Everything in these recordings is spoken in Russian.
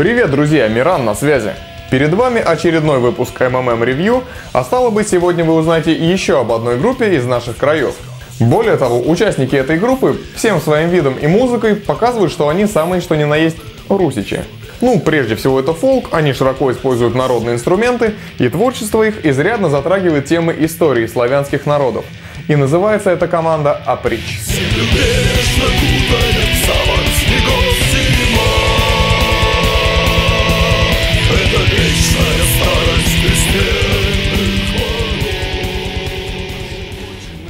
Привет, друзья, Миран на связи. Перед вами очередной выпуск МММ Review, а стало быть, сегодня вы узнаете еще об одной группе из наших краев. Более того, участники этой группы всем своим видом и музыкой показывают, что они самые что ни на есть русичи. Прежде всего это фолк, они широко используют народные инструменты, и творчество их изрядно затрагивает темы истории славянских народов. И называется эта команда «Априч».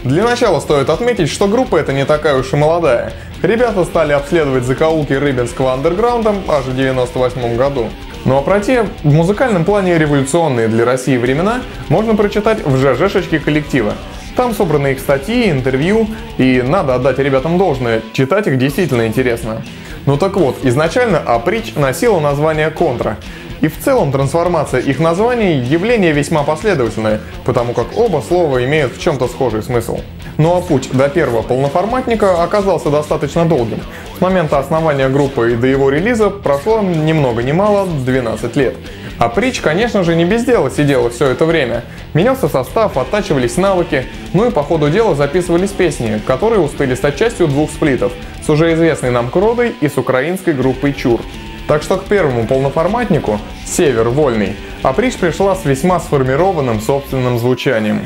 Для начала стоит отметить, что группа эта не такая уж и молодая. Ребята стали обследовать закоулки рыбинского андерграунда аж в 1998 году. Ну а про те в музыкальном плане революционные для России времена можно прочитать в ЖЖшечке коллектива. Там собраны их статьи, интервью, и надо отдать ребятам должное, читать их действительно интересно. Ну так вот, изначально Априч носила название «Контра». И в целом трансформация их названий – явление весьма последовательное, потому как оба слова имеют в чем-то схожий смысл. Ну а путь до первого полноформатника оказался достаточно долгим. С момента основания группы и до его релиза прошло ни много ни мало 12 лет. Априч, конечно же, не без дела сидела все это время. Менялся состав, оттачивались навыки, ну и по ходу дела записывались песни, которые успели стать частью двух сплитов с уже известной нам Кродой и с украинской группой Чур. Так что к первому полноформатнику, Север Вольный, Априч пришла с весьма сформированным собственным звучанием.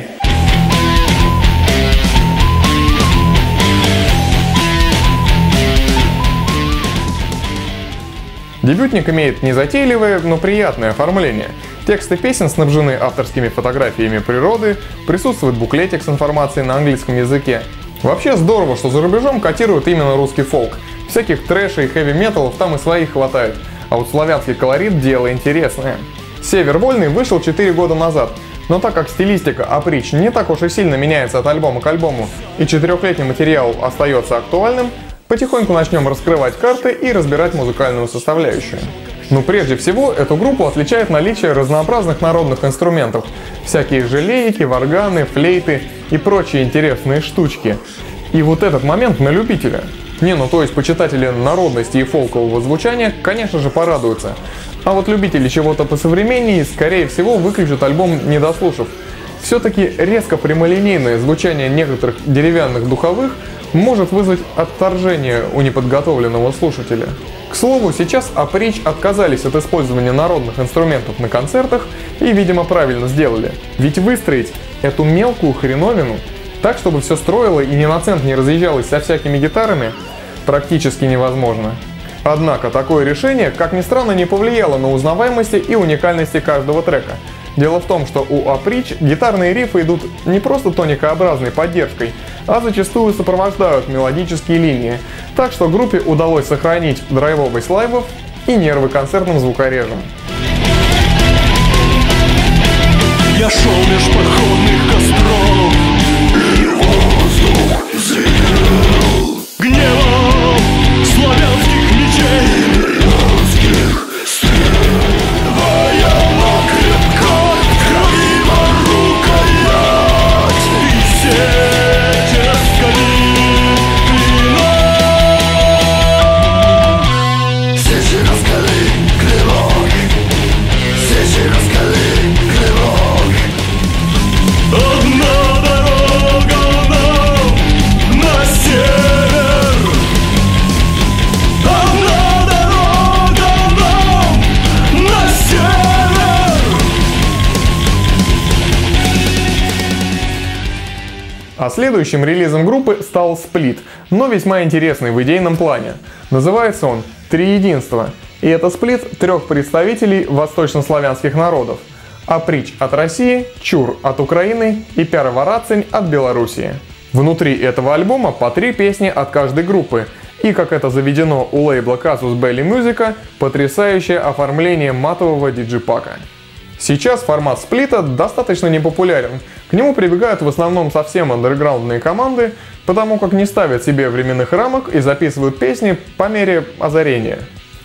Дебютник имеет незатейливое, но приятное оформление. Тексты песен снабжены авторскими фотографиями природы, присутствует буклетик с информацией на английском языке. Вообще здорово, что за рубежом котируют именно русский фолк. Всяких трэшей и хэви-металов там и своих хватает, а вот славянский колорит – дело интересное. Север Вольный вышел 4 года назад, но так как стилистика Априч не так уж и сильно меняется от альбома к альбому и 4-летний материал остается актуальным, потихоньку начнем раскрывать карты и разбирать музыкальную составляющую. Прежде всего, эту группу отличает наличие разнообразных народных инструментов, всякие желейки, варганы, флейты и прочие интересные штучки. И вот этот момент на любителя. То есть почитатели народности и фолкового звучания, конечно же, порадуются. А вот любители чего-то посовременнее, скорее всего, выключат альбом, не дослушав. Все-таки резко прямолинейное звучание некоторых деревянных духовых может вызвать отторжение у неподготовленного слушателя. К слову, сейчас Априч отказались от использования народных инструментов на концертах и, видимо, правильно сделали. Ведь выстроить эту мелкую хреновину так, чтобы все строило и ни на цент не разъезжалось со всякими гитарами, практически невозможно. Однако такое решение, как ни странно, не повлияло на узнаваемость и уникальность каждого трека. Дело в том, что у Априч гитарные рифы идут не просто тоникообразной поддержкой, а зачастую сопровождают мелодические линии, так что группе удалось сохранить драйвовость лайвов и нервы концертным звукорежем. Я шел меж походных костров, и воздух звенел гневом славянских мечей, славянских стрел. Военно крепко в крови рукоять, и сеть раскалит клинок. Сечи раскали клинок, сечи раскали клинок. Одна дорога нам на север, одна дорога нам на север. А следующим релизом группы стал сплит, но весьма интересный в идейном плане. Называется он «Три единства», и это сплит трех представителей восточнославянских народов. Априч от России, Чур от Украины и Пяроварацень от Белоруссии. Внутри этого альбома по 3 песни от каждой группы, и, как это заведено у лейбла Casus Belli Musica, потрясающее оформление матового диджипака. Сейчас формат сплита достаточно непопулярен, к нему прибегают в основном совсем андерграундные команды, потому как не ставят себе временных рамок и записывают песни по мере озарения.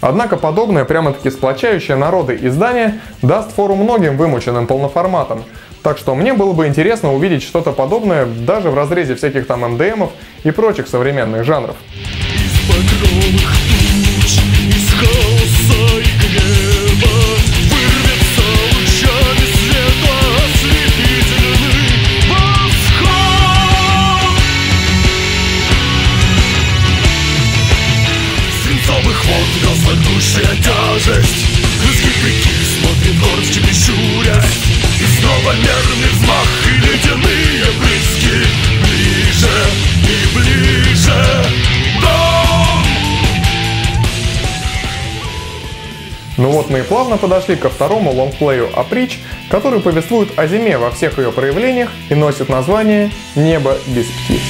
Однако подобное прямо-таки сплочающее народы издание даст фору многим вымученным полноформатам, так что мне было бы интересно увидеть что-то подобное даже в разрезе всяких там МДМов и прочих современных жанров. Из багровых туч, из хаоса и гнева. вся тяжесть. Скипяки смотрит горстью щурясь, и снова мерный взмах и ледяные брызги. Ближе и ближе дом. Ну вот мы и плавно подошли ко второму лонгплею «Априч», который повествует о зиме во всех ее проявлениях и носит название «Небо без птиц».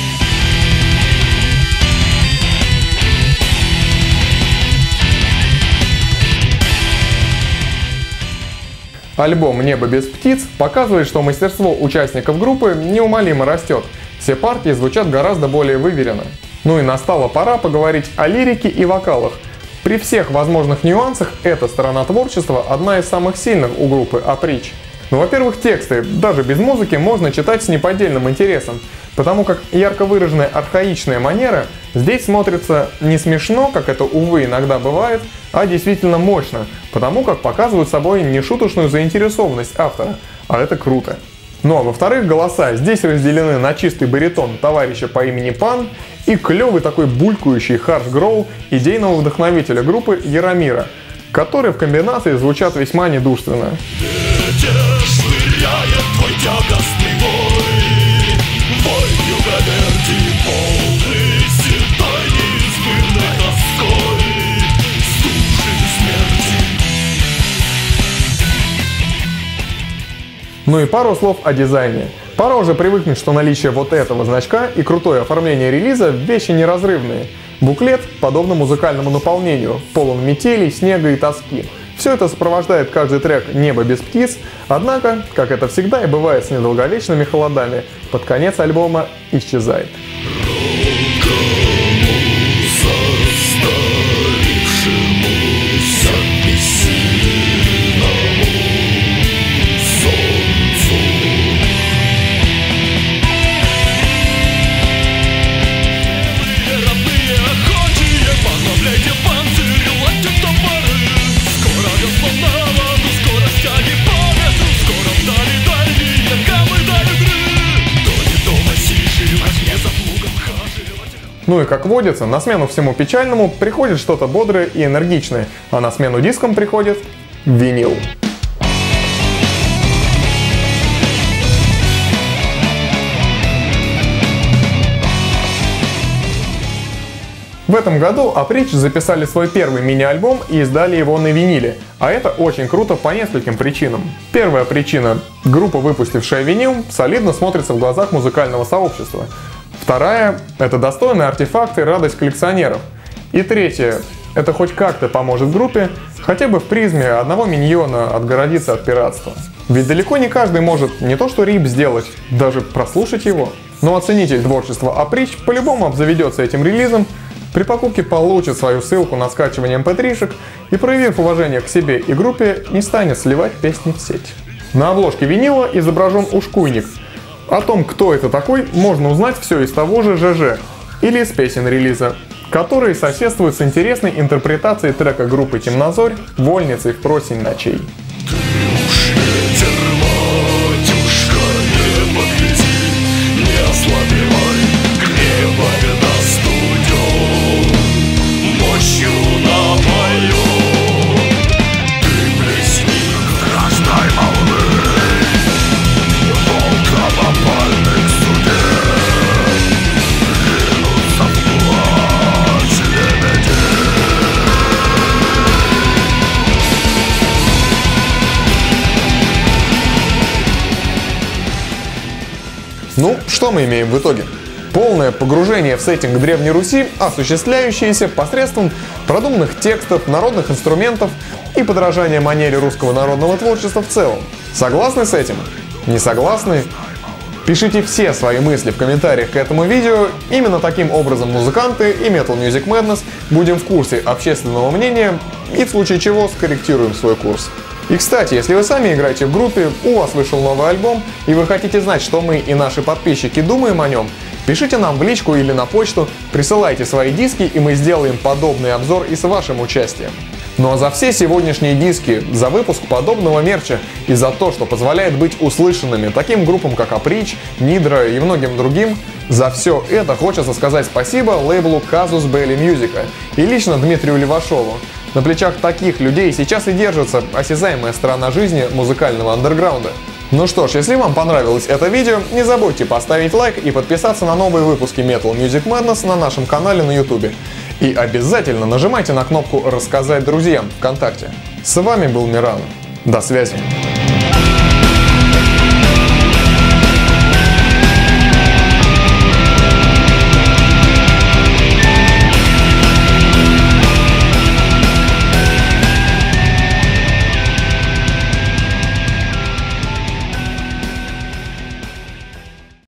Альбом «Небо без птиц» показывает, что мастерство участников группы неумолимо растет. Все партии звучат гораздо более выверенно. Ну и настала пора поговорить о лирике и вокалах. При всех возможных нюансах эта сторона творчества одна из самых сильных у группы «Априч». Ну, во-первых, тексты, даже без музыки, можно читать с неподдельным интересом, потому как ярко выраженная архаичная манера здесь смотрится не смешно, как это, увы, иногда бывает, а действительно мощно, потому как показывают собой нешуточную заинтересованность автора, а это круто. Ну а во-вторых, голоса здесь разделены на чистый баритон товарища по имени Пан и клевый такой булькающий харш-гроул идейного вдохновителя группы Яромира, которые в комбинации звучат весьма недурственно. Ветер швыряет твой тягостный вой, вой юго-верти, полный седой неизбывной тоской, стужи смерти. Ну и пару слов о дизайне. Пора уже привыкнуть, что наличие вот этого значка и крутое оформление релиза – вещи неразрывные. Буклет, подобно музыкальному наполнению, полон метелей, снега и тоски. Все это сопровождает каждый трек «Небо без птиц», однако, как это всегда и бывает с недолговечными холодами, под конец альбома исчезает. Ну и как водится, на смену всему печальному приходит что-то бодрое и энергичное, а на смену дискам приходит винил. В этом году Априч записали свой первый мини-альбом и издали его на виниле, а это очень круто по нескольким причинам. Первая причина – группа, выпустившая винил, солидно смотрится в глазах музыкального сообщества. Вторая – это достойный артефакт и радость коллекционеров. И третья – это хоть как-то поможет группе хотя бы в призме одного миньона отгородиться от пиратства. Ведь далеко не каждый может не то что рип сделать, даже прослушать его. Но оценитель творчества Априч по-любому обзаведется этим релизом, при покупке получит свою ссылку на скачивание mp3-шек и, проявив уважение к себе и группе, не станет сливать песни в сеть. На обложке винила изображен ушкуйник. О том, кто это такой, можно узнать все из того же ЖЖ или из песен релиза, которые соседствуют с интересной интерпретацией трека группы Темнозорь «Вольницей в просень ночей». Ну, что мы имеем в итоге? Полное погружение в сеттинг Древней Руси, осуществляющееся посредством продуманных текстов, народных инструментов и подражания манере русского народного творчества в целом. Согласны с этим? Не согласны? Пишите все свои мысли в комментариях к этому видео. Именно таким образом музыканты и Metal Music Madness будем в курсе общественного мнения и в случае чего скорректируем свой курс. И кстати, если вы сами играете в группе, у вас вышел новый альбом, и вы хотите знать, что мы и наши подписчики думаем о нем, пишите нам в личку или на почту, присылайте свои диски, и мы сделаем подобный обзор и с вашим участием. Ну а за все сегодняшние диски, за выпуск подобного мерча и за то, что позволяет быть услышанными таким группам, как Априч, Нидра и многим другим, за все это хочется сказать спасибо лейблу Casus Belli Music и лично Дмитрию Левашову. На плечах таких людей сейчас и держится осязаемая сторона жизни музыкального андерграунда. Ну что ж, если вам понравилось это видео, не забудьте поставить лайк и подписаться на новые выпуски Metal Music Madness на нашем канале на YouTube. И обязательно нажимайте на кнопку «Рассказать друзьям» ВКонтакте. С вами был Миран. До связи.